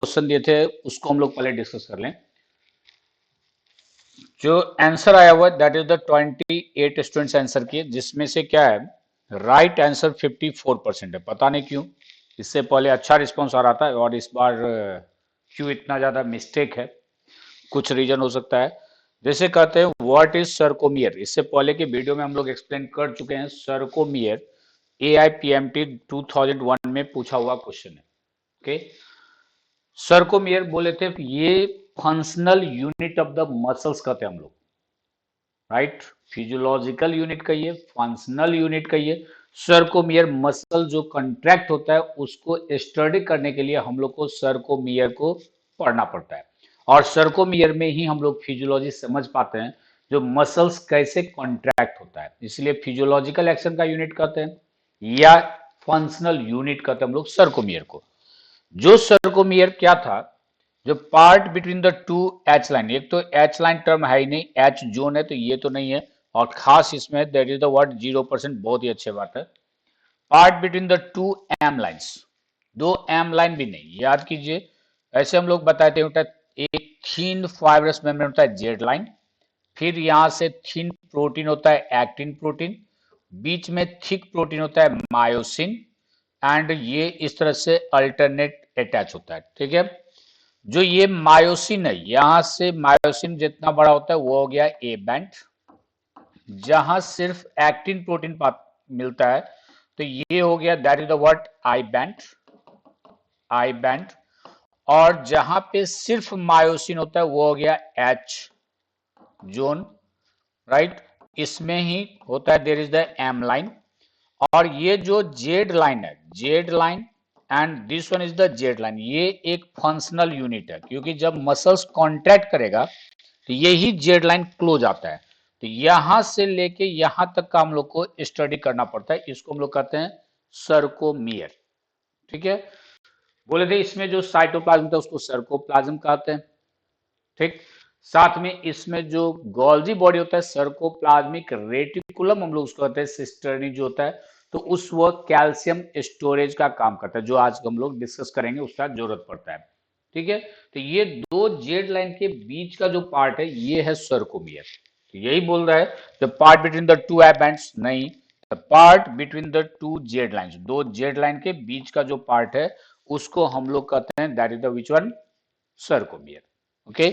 Question दिए थे उसको हम लोग पहले डिस्कस कर लें। जो आंसर आया हुआ that is the 28 students answer किए, जिसमें से क्या है राइट आंसर 54% है। पता नहीं क्यों, इससे पहले अच्छा रिस्पॉन्स आ रहा था और इस बार क्यों इतना ज्यादा मिस्टेक है। कुछ रीजन हो सकता है। जैसे कहते हैं व्हाट इज सर्कोमियर, इससे पहले के वीडियो में हम लोग एक्सप्लेन कर चुके हैं। सर्कोमियर AIPMT 2001 में पूछा हुआ क्वेश्चन है। ओके, सर्कोमियर बोले थे ये functional unit of the muscles कहते हैं हम लोग, राइट। फिजियोलॉजिकल यूनिट कहिए, फंक्शनल यूनिट कहिए, सर्कोमियर मसल जो कंट्रैक्ट होता है उसको स्टडी करने के लिए हम लोग को सर्कोमियर को पढ़ना पड़ता है। और सर्कोमियर में ही हम लोग फिजियोलॉजी समझ पाते हैं, जो मसल्स कैसे कॉन्ट्रैक्ट होता है। इसलिए फिजियोलॉजिकल एक्शन का यूनिट कहते हैं या फंक्शनल यूनिट कहते हैं हम लोग सर्कोमियर को। जो सर्कोमियर क्या था, जो part between the to H line, एक तो एच लाइन टर्म है ही नहीं, एच जोन है तो ये तो नहीं है, और खास इसमें दैट इज द वर्ड 0%, बहुत ही अच्छी बात है। Part between the two M lines, दो एम लाइन भी नहीं, याद कीजिए। ऐसे हम लोग बताते होता है एक थीन फाइब्रस मेम्ब्रेन होता है जेड लाइन, फिर यहां से थीन प्रोटीन होता है एक्टिन प्रोटीन, बीच में थिक प्रोटीन होता है मायोसिन, एंड ये इस तरह से अल्टरनेट अटैच होता है। ठीक है, जो ये मायोसिन है, यहां से मायोसिन जितना बड़ा होता है वो हो गया ए बैंड, जहां सिर्फ एक्टिन प्रोटीन मिलता है तो ये हो गया that is the what I band, I band. और जहां पे सिर्फ मायोसिन होता है वो हो गया एच जोन, राइट। इसमें ही होता है there is the M line. और ये जो जेड लाइन है, Z line and this one is the Z line, ये एक फंक्शनल यूनिट है, क्योंकि जब मसल्स कॉन्ट्रैक्ट करेगा तो यही जेड लाइन क्लोज आता है। तो यहां से लेके यहां तक का हम लोग को स्टडी करना पड़ता है, इसको हम लोग कहते हैं सर्कोमियर। ठीक है, बोले थे इसमें जो साइटोप्लाज्म था उसको सर्कोप्लाज्म कहते हैं। ठीक, साथ में इसमें जो गोल्जी बॉडी होता है सर्कोप्लाज्मिक रेटिकुलम हम लोग उसको कहते हैं, सिस्टर्नी जो होता है, तो उस वक्त कैल्शियम स्टोरेज का काम करता है, जो आज हम लोग डिस्कस करेंगे उसका जरूरत पड़ता है। ठीक है, तो ये दो जेड लाइन के बीच का जो पार्ट है ये है सर्कोमियर। तो यही बोल रहा है the part between the two I bands, नहीं, the part between the two Z lines, दो जेड लाइन के बीच का जो पार्ट है उसको हम लोग कहते हैं that is the which one, sarcomere. Okay,